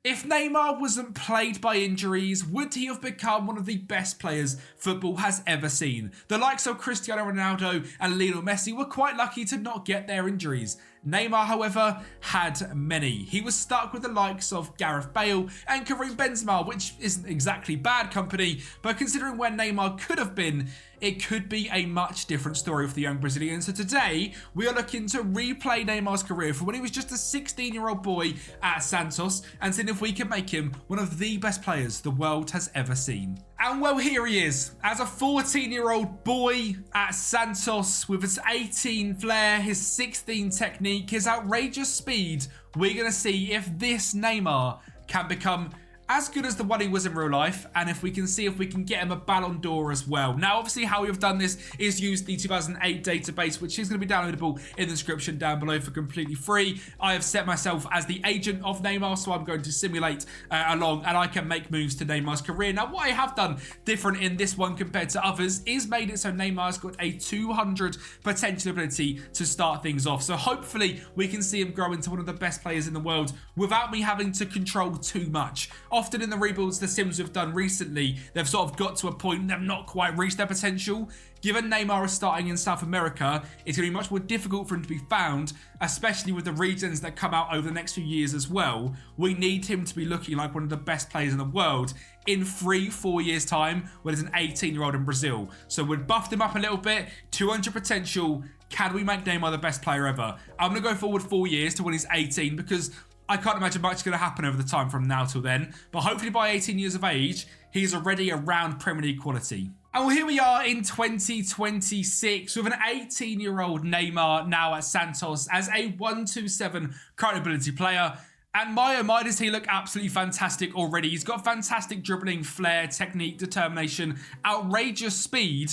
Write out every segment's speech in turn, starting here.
If Neymar wasn't plagued by injuries, would he have become one of the best players football has ever seen? The likes of Cristiano Ronaldo and Lionel Messi were quite lucky to not get their injuries. Neymar, however, had many. He was stuck with the likes of Gareth Bale and Karim Benzema, which isn't exactly bad company, but considering where Neymar could have been, it could be a much different story for the young Brazilian. So today, we are looking to replay Neymar's career from when he was just a 16-year-old boy at Santos and seeing if we can make him one of the best players the world has ever seen. And well, here he is, as a 14-year-old boy at Santos with his 18 flair, his 16 technique, his outrageous speed. We're going to see if this Neymar can become as good as the one he was in real life, and if we can see if we can get him a Ballon d'Or as well. Now, obviously, how we've done this is use the 2008 database, which is going to be downloadable in the description down below for completely free. I have set myself as the agent of Neymar, so I'm going to simulate along, and I can make moves to Neymar's career. Now, what I have done different in this one compared to others is made it so Neymar's got a 200 potential ability to start things off. So hopefully, we can see him grow into one of the best players in the world without me having to control too much. Often in the rebuilds the Sims have done recently, they've sort of got to a point they've not quite reached their potential. Given Neymar is starting in South America, it's going to be much more difficult for him to be found, especially with the regions that come out over the next few years as well. We need him to be looking like one of the best players in the world in 3-4 years time when he's an 18-year-old in Brazil. So we've buffed him up a little bit, 200 potential. Can we make Neymar the best player ever? I'm going to go forward 4 years to when he's 18 because I can't imagine much is going to happen over the time from now till then. But hopefully by 18 years of age, he's already around Premier League quality. And well, here we are in 2026 with an 18-year-old Neymar now at Santos as a 127 current ability player. And my oh my, does he look absolutely fantastic already. He's got fantastic dribbling, flair, technique, determination, outrageous speed.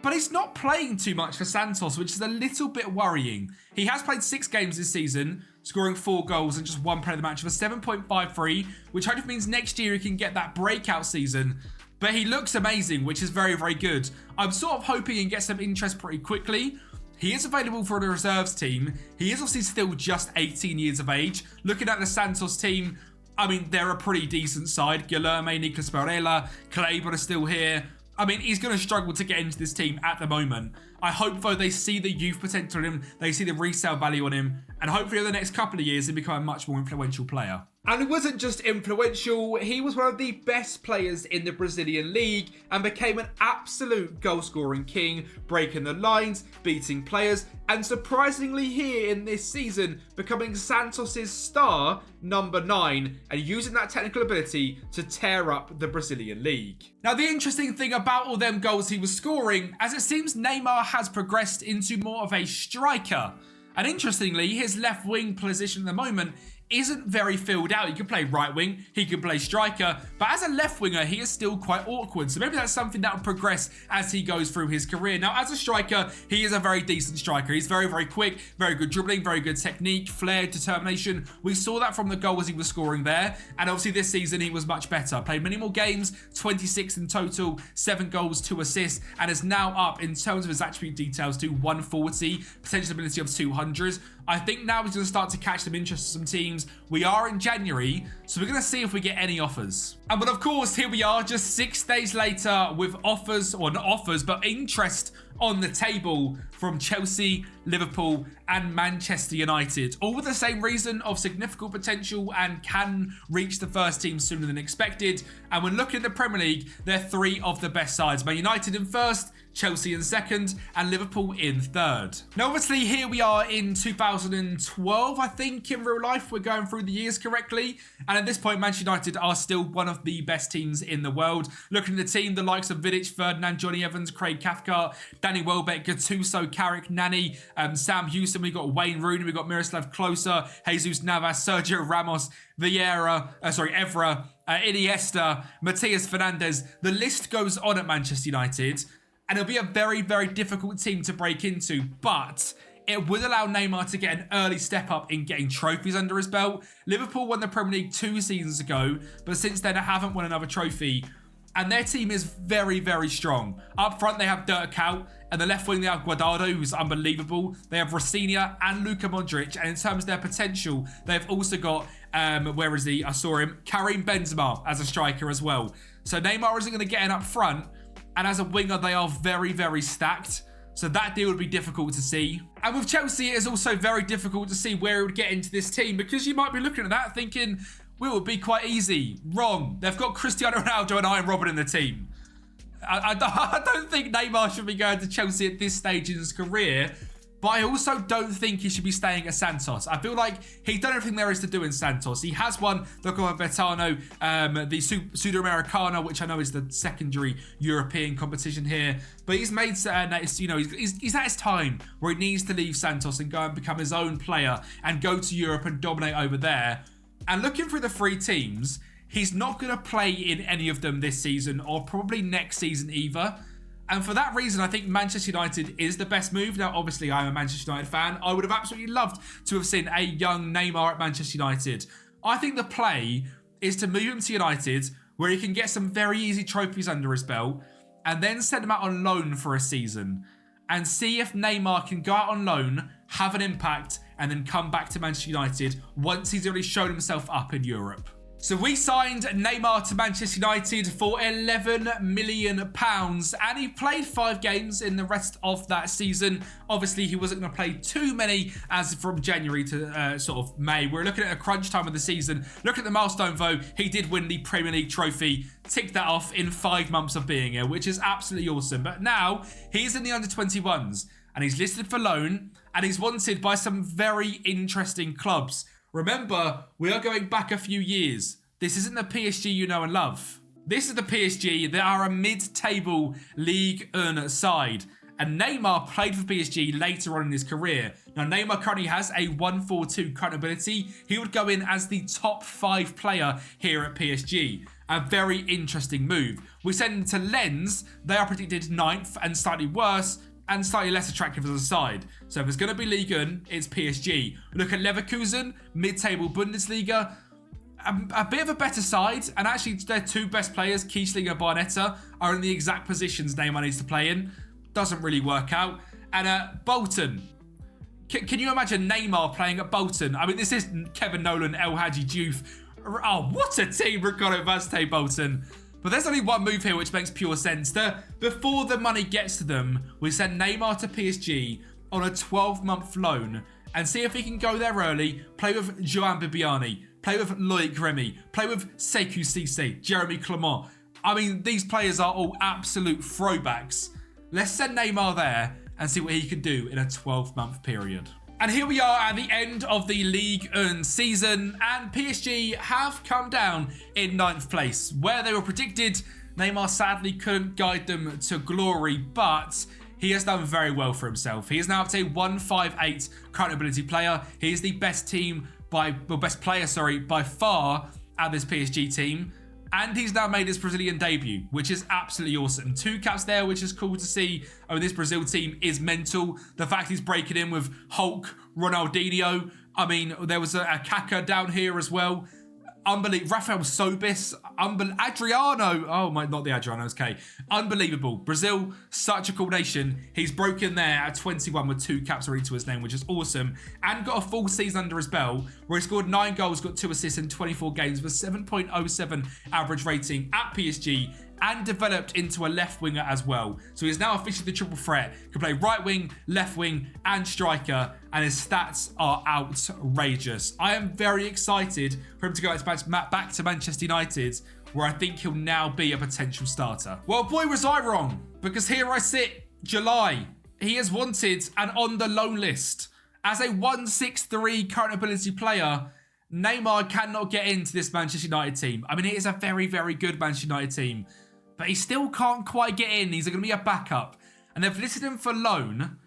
But he's not playing too much for Santos, which is a little bit worrying. He has played 6 games this season, scoring 4 goals and just 1 player of the match with a 7.53, which hopefully means next year he can get that breakout season. But he looks amazing, which is very, very good. I'm sort of hoping he can get some interest pretty quickly. He is available for the reserves team. He is obviously still just 18 years of age. Looking at the Santos team, I mean, they're a pretty decent side. Guilherme, Nicolas Pereira, Kleber are still here. I mean, he's going to struggle to get into this team at the moment. I hope, though, they see the youth potential in him, they see the resale value on him, and hopefully over the next couple of years, he'll become a much more influential player. And he wasn't just influential, he was one of the best players in the Brazilian league and became an absolute goal-scoring king, breaking the lines, beating players, and surprisingly here in this season, becoming Santos' star number 9 and using that technical ability to tear up the Brazilian league. Now, the interesting thing about all them goals he was scoring, as it seems Neymar has progressed into more of a striker. And interestingly, his left wing position at the moment isn't very filled out. He can play right wing, he can play striker, but as a left winger, he is still quite awkward. So maybe that's something that will progress as he goes through his career. Now, as a striker, he is a very decent striker. He's very, very quick, very good dribbling, very good technique, flair, determination. We saw that from the goals he was scoring there. And obviously this season, he was much better. Played many more games, 26 in total, 7 goals, 2 assists, and is now up in terms of his attribute details to 140, potential ability of 200. I think now he's going to start to catch some interest in some teams. We are in January, so we're going to see if we get any offers. And but of course, here we are just 6 days later with offers, or not offers, but interest on the table from Chelsea, Liverpool and Manchester United. All with the same reason of significant potential and can reach the first team sooner than expected. And when looking at the Premier League, they're 3 of the best sides. Man United in first, Chelsea in second and Liverpool in third. Now obviously here we are in 2012, I think, in real life. We're going through the years correctly. And at this point, Manchester United are still one of the best teams in the world. Looking at the team, the likes of Vidic, Ferdinand, Johnny Evans, Craig Cathcart, Danny Welbeck, Gattuso, Carrick, Nani, Sam Houston. We've got Wayne Rooney, we've got Miroslav Klose, Jesus Navas, Sergio Ramos, Evra, Iniesta, Matias Fernandes. The list goes on at Manchester United. And it'll be a very, very difficult team to break into, but it would allow Neymar to get an early step up in getting trophies under his belt. Liverpool won the Premier League 2 seasons ago, but since then they haven't won another trophy. And their team is very, very strong. Up front, they have Dirk Kuyt. And the left wing, they have Guardado, who's unbelievable. They have Rafinha and Luka Modric. And in terms of their potential, they've also got Where is he? I saw him. Karim Benzema as a striker as well. So Neymar isn't going to get in up front. And as a winger, they are very, very stacked. So that deal would be difficult to see. And with Chelsea, it is also very difficult to see where he would get into this team, because you might be looking at that thinking, well, it would be quite easy. Wrong. They've got Cristiano Ronaldo and Ian Robin in the team. I don't think Neymar should be going to Chelsea at this stage in his career, but I also don't think he should be staying at Santos. I feel like he's done everything there is to do in Santos. He has won the Coppa Betano, the Sudamericana, which I know is the secondary European competition here. But he's made, he's at his time where he needs to leave Santos and go and become his own player and go to Europe and dominate over there. And looking through the 3 teams, he's not going to play in any of them this season or probably next season either. And for that reason, I think Manchester United is the best move. Now, obviously, I'm a Manchester United fan. I would have absolutely loved to have seen a young Neymar at Manchester United. I think the play is to move him to United, where he can get some very easy trophies under his belt, and then send him out on loan for a season and see if Neymar can go out on loan, have an impact, and then come back to Manchester United once he's already shown himself up in Europe. So we signed Neymar to Manchester United for £11 million, and he played 5 games in the rest of that season. Obviously, he wasn't going to play too many as from January to sort of May. We're looking at a crunch time of the season. Look at the milestone, though. He did win the Premier League trophy. Ticked that off in 5 months of being here, which is absolutely awesome. But now, he's in the under-21s, and he's listed for loan, and he's wanted by some very interesting clubs. Remember, we are going back a few years. This isn't the PSG you know and love. This is the PSG that are a mid-table League 1 side. And Neymar played for PSG later on in his career. Now, Neymar currently has a 142 current ability. He would go in as the top 5 player here at PSG. A very interesting move. We send him to Lens. They are predicted 9th and slightly worse, and slightly less attractive as a side. So if it's going to be Ligue 1, it's PSG. Look at Leverkusen, mid-table Bundesliga. A bit of a better side, and actually their 2 best players, Kiesling and Barnetta, are in the exact positions Neymar needs to play in. Doesn't really work out. And Bolton. Can you imagine Neymar playing at Bolton? I mean, this is Kevin Nolan, El Hadji Diouf. Oh, what a team, Ricardo Vazte Bolton. But there's only one move here which makes pure sense. Before the money gets to them, we send Neymar to PSG on a 12-month loan and see if he can go there early, play with Joan Bibiani, play with Loic Remy, play with Sekou Cisse, Jeremy Clement. I mean, these players are all absolute throwbacks. Let's send Neymar there and see what he can do in a 12-month period. And here we are at the end of the Ligue 1 season, and PSG have come down in 9th place. Where they were predicted, Neymar sadly couldn't guide them to glory, but he has done very well for himself. He is now up to a 158 current ability player. He is the best player by far at this PSG team. And he's now made his Brazilian debut, which is absolutely awesome. 2 caps there, which is cool to see. Oh, this Brazil team is mental. The fact he's breaking in with Hulk, Ronaldinho. I mean, there was a Kaká down here as well. Unbelievable. Rafael Sobis. Adriano. Oh my, not the Adrianos, okay. Unbelievable. Brazil, such a cool nation. He's broken there at 21 with 2 caps already to his name, which is awesome. And got a full season under his belt, where he scored 9 goals, got 2 assists in 24 games with 7.07 average rating at PSG, and developed into a left winger as well. So he's now officially the triple threat. Can play right wing, left wing, and striker, and his stats are outrageous. I am very excited for him to go back to Manchester United, where I think he'll now be a potential starter. Well, boy, was I wrong, because here I sit, July. He is wanted and on the loan list. As a 163 current ability player, Neymar cannot get into this Manchester United team. I mean, it is a very, very good Manchester United team, but he still can't quite get in. He's going to be a backup. And they've listed him for loan.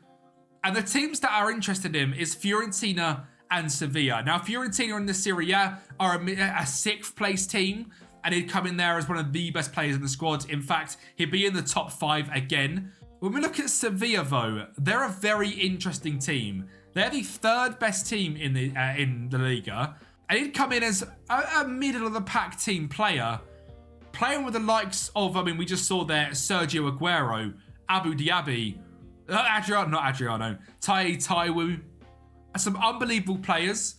And the teams that are interested in him is Fiorentina and Sevilla. Now, Fiorentina in the Serie A are a 6th place team, and he'd come in there as one of the best players in the squad. In fact, he'd be in the top 5 again. When we look at Sevilla, though, they're a very interesting team. They're the 3rd best team in the Liga, and he'd come in as a middle-of-the-pack team player, playing with the likes of, I mean, we just saw there Sergio Aguero, Abu Diaby, Tai Taiwo, some unbelievable players.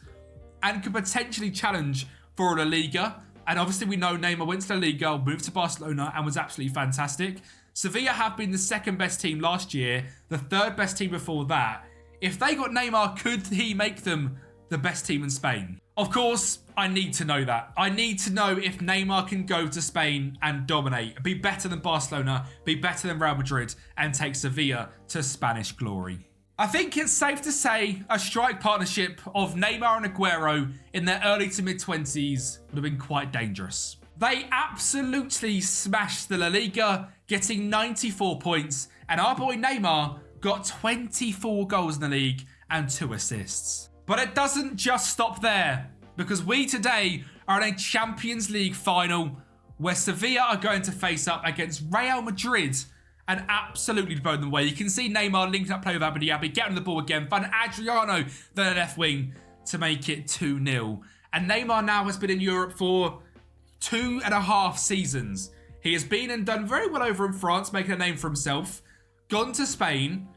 and could potentially challenge for La Liga. And obviously we know Neymar went to La Liga, moved to Barcelona and was absolutely fantastic. Sevilla have been the second best team last year, the third best team before that. If they got Neymar, could he make them the best team in Spain? Of course, I need to know that. I need to know if Neymar can go to Spain and dominate, be better than Barcelona, be better than Real Madrid, and take Sevilla to Spanish glory. I think it's safe to say a strike partnership of Neymar and Aguero in their early to mid-20s would have been quite dangerous. They absolutely smashed the La Liga, getting 94 points, and our boy Neymar got 24 goals in the league and 2 assists. But it doesn't just stop there, because we today are in a Champions League final where Sevilla are going to face up against Real Madrid and absolutely blow them away. You can see Neymar linking up play with Abdi Diaby, getting the ball again, finding Adriano the left wing to make it 2-0. And Neymar now has been in Europe for 2.5 seasons. He has been and done very well over in France, making a name for himself, gone to Spain,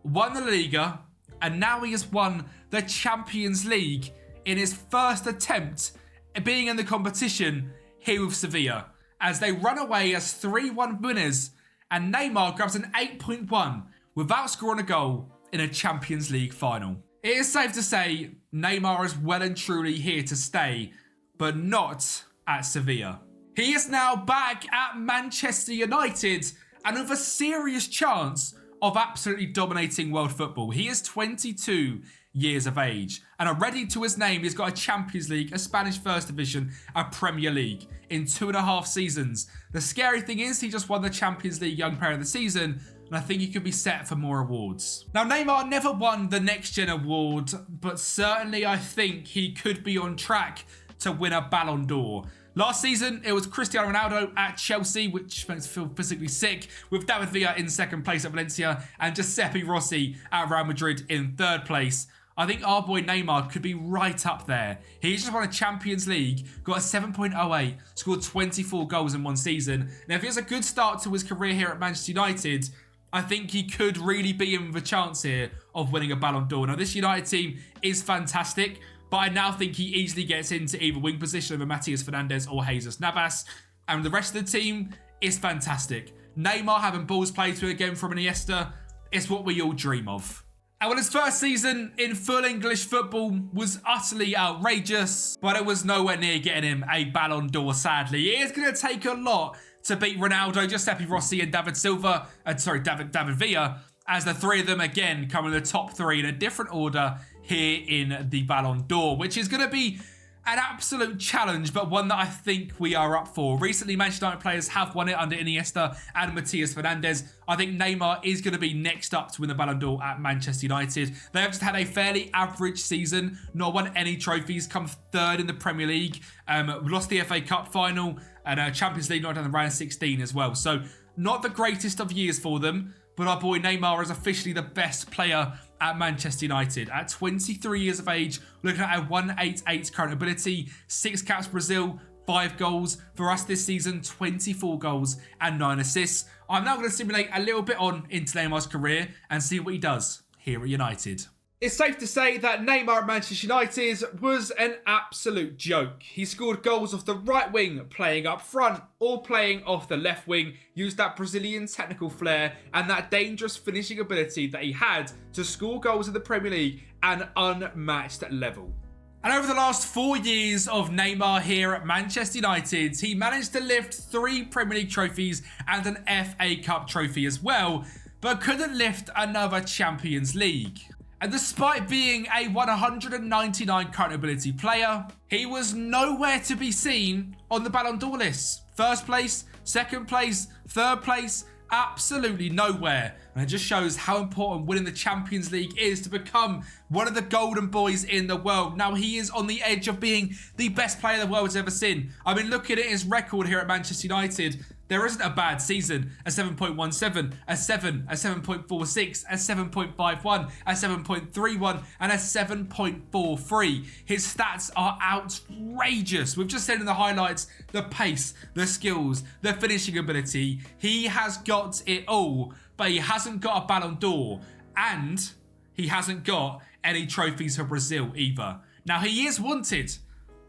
won the La Liga, and now he has won the Champions League in his first attempt at being in the competition here with Sevilla, as they run away as 3-1 winners, and Neymar grabs an 8.1 without scoring a goal in a Champions League final. It is safe to say Neymar is well and truly here to stay, but not at Sevilla. He is now back at Manchester United and with a serious chance of absolutely dominating world football. He is 22 years of age, and already to his name, he's got a Champions League, a Spanish First Division, a Premier League in 2.5 seasons. The scary thing is he just won the Champions League Young Player of the Season, and I think he could be set for more awards. Now, Neymar never won the Next Gen award, but certainly I think he could be on track to win a Ballon d'Or. Last season, it was Cristiano Ronaldo at Chelsea, which makes me feel physically sick, with David Villa in second place at Valencia and Giuseppe Rossi at Real Madrid in third place. I think our boy Neymar could be right up there. He just won a Champions League, got a 7.08, scored 24 goals in one season. Now, if he has a good start to his career here at Manchester United, I think he could really be in with a chance here of winning a Ballon d'Or. Now, this United team is fantastic, but I now think he easily gets into either wing position over Matias Fernandes or Jesus Navas. And the rest of the team is fantastic. Neymar having balls played to again from Iniesta is what we all dream of. And well, his first season in full English football was utterly outrageous, but it was nowhere near getting him a Ballon d'Or, sadly. It is going to take a lot to beat Ronaldo, Giuseppe Rossi and David Villa, as the three of them again come in the top 3 in a different order here in the Ballon d'Or, which is going to be an absolute challenge, but one that I think we are up for. Recently, Manchester United players have won it under Iniesta and Matias Fernandes. I think Neymar is going to be next up to win the Ballon d'Or at Manchester United. They have just had a fairly average season, not won any trophies, come third in the Premier League, lost the FA Cup final, and Champions League not done the round of 16 as well. So not the greatest of years for them, but our boy Neymar is officially the best player at Manchester United. At 23 years of age, looking at a 188 current ability, 6 caps Brazil, 5 goals. For us this season, 24 goals and 9 assists. I'm now going to simulate a little bit on into Neymar's career and see what he does here at United. It's safe to say that Neymar at Manchester United was an absolute joke. He scored goals off the right wing, playing up front, or playing off the left wing, used that Brazilian technical flair and that dangerous finishing ability that he had to score goals in the Premier League at an unmatched level. And over the last 4 years of Neymar here at Manchester United, he managed to lift 3 Premier League trophies and an FA Cup trophy as well, but couldn't lift another Champions League. And despite being a 199 current ability player, he was nowhere to be seen on the Ballon d'Or list. First place, second place, third place, absolutely nowhere. And it just shows how important winning the Champions League is to become one of the golden boys in the world. Now, he is on the edge of being the best player the world has ever seen. I mean, look at his record here at Manchester United. There isn't a bad season. A 7.17, a 7, a 7.46, a 7.51, a 7.31, and a 7.43. His stats are outrageous. We've just said in the highlights, the pace, the skills, the finishing ability. He has got it all, but he hasn't got a Ballon d'Or, and he hasn't got any trophies for Brazil either. Now, he is wanted.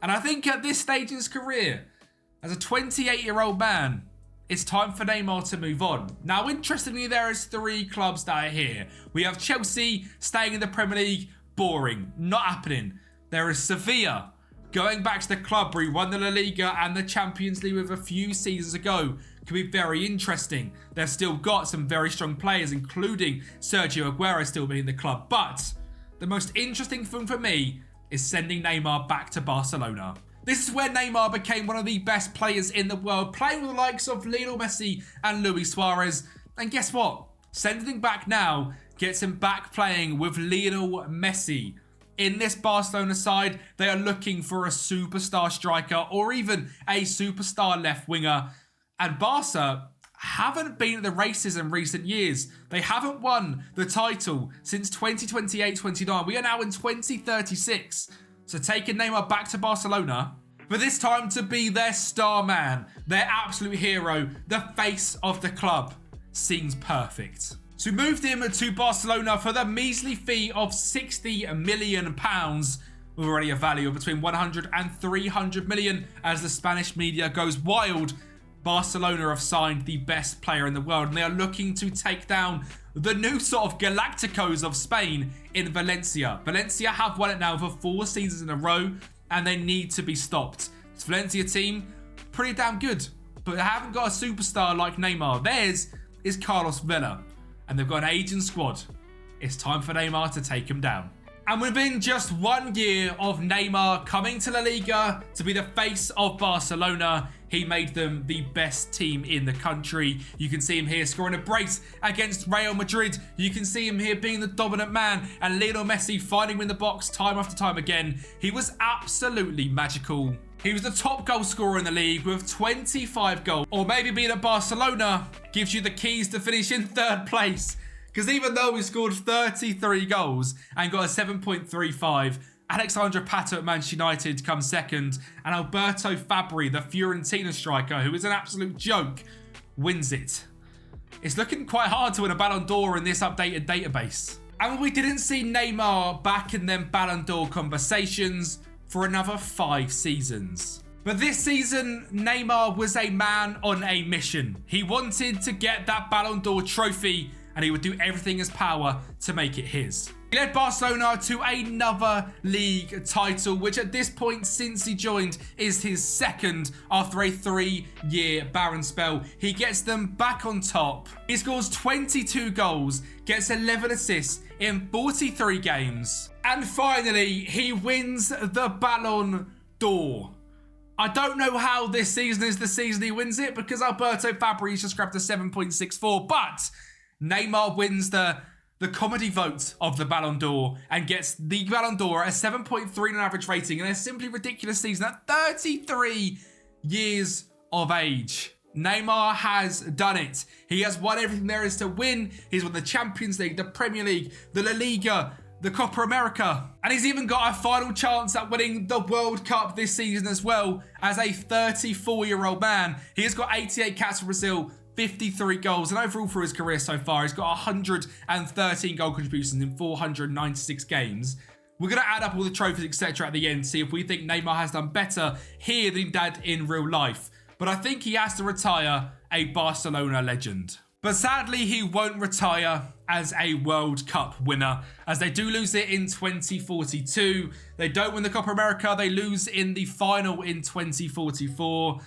And I think at this stage in his career, as a 28-year-old man, it's time for Neymar to move on. Now, interestingly, there is 3 clubs that are here. We have Chelsea staying in the Premier League. Boring. Not happening. There is Sevilla going back to the club where he won the La Liga and the Champions League with a few seasons ago. Could be very interesting. They've still got some very strong players, including Sergio Aguero still being in the club. But the most interesting thing for me is sending Neymar back to Barcelona. This is where Neymar became one of the best players in the world, playing with the likes of Lionel Messi and Luis Suarez. And guess what? Sending him back now gets him back playing with Lionel Messi. In this Barcelona side, they are looking for a superstar striker or even a superstar left winger. And Barca haven't been at the races in recent years. They haven't won the title since 2028-29. We are now in 2036. So taking Neymar back to Barcelona, but this time to be their star man, their absolute hero, the face of the club, seems perfect. So we moved him to Barcelona for the measly fee of £60 million, with already a value of between 100 and 300 million as the Spanish media goes wild. Barcelona have signed the best player in the world, and they are looking to take down the new sort of Galacticos of Spain in Valencia. Valencia have won it now for 4 seasons in a row, and they need to be stopped. This Valencia team, pretty damn good, but they haven't got a superstar like Neymar. Theirs is Carlos Vela, and they've got an aging squad. It's time for Neymar to take him down. And within just 1 year of Neymar coming to La Liga to be the face of Barcelona, he made them the best team in the country. You can see him here scoring a brace against Real Madrid. You can see him here being the dominant man, and Lionel Messi finding him in the box time after time again. He was absolutely magical. He was the top goal scorer in the league with 25 goals. Or maybe being at Barcelona gives you the keys to finish in 3rd place. Because even though he scored 33 goals and got a 7.35, Alexandre Pato at Manchester United comes 2nd, and Alberto Fabri, the Fiorentina striker, who is an absolute joke, wins it. It's looking quite hard to win a Ballon d'Or in this updated database. And we didn't see Neymar back in them Ballon d'Or conversations for another 5 seasons. But this season, Neymar was a man on a mission. He wanted to get that Ballon d'Or trophy, and he would do everything in his power to make it his. He led Barcelona to another league title, which at this point since he joined is his 2nd after a 3-year barren spell. He gets them back on top. He scores 22 goals, gets 11 assists in 43 games. And finally, he wins the Ballon d'Or. I don't know how this season is the season he wins it, because Alberto Fabri just grabbed a 7.64, but Neymar wins the comedy vote of the Ballon d'Or and gets the Ballon d'Or at a 7.3 on average rating in a simply ridiculous season at 33 years of age. Neymar has done it. He has won everything there is to win. He's won the Champions League, the Premier League, the La Liga, the Copa America, and he's even got a final chance at winning the World Cup this season as well as a 34-year-old man. He has got 88 caps for Brazil, 53 goals, and overall for his career so far, he's got 113 goal contributions in 496 games. We're going to add up all the trophies, etc. at the end, see if we think Neymar has done better here than he did in real life. But I think he has to retire a Barcelona legend. But sadly, he won't retire as a World Cup winner, as they do lose it in 2042. They don't win the Copa America, they lose in the final in 2044.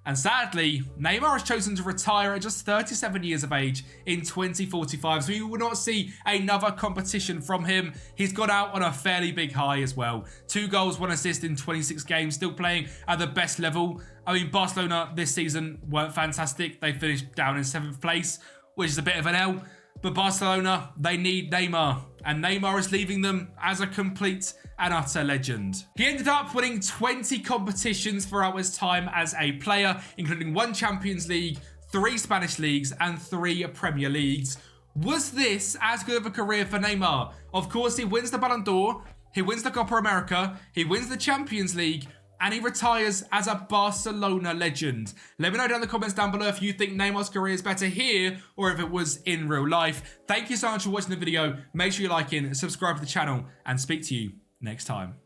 And sadly, Neymar has chosen to retire at just 37 years of age in 2045, so you will not see another competition from him. He's got out on a fairly big high as well. 2 goals, 1 assist in 26 games, still playing at the best level. I mean, Barcelona this season weren't fantastic. They finished down in 7th place, which is a bit of an L. But Barcelona, they need Neymar, and Neymar is leaving them as a complete and utter legend. He ended up winning 20 competitions throughout his time as a player, including 1 Champions League, 3 Spanish leagues, and 3 Premier Leagues. Was this as good of a career for Neymar? Of course, he wins the Ballon d'Or, he wins the Copa America, he wins the Champions League, and he retires as a Barcelona legend. Let me know down in the comments down below if you think Neymar's career is better here or if it was in real life. Thank you so much for watching the video. Make sure you like it, subscribe to the channel, and speak to you next time.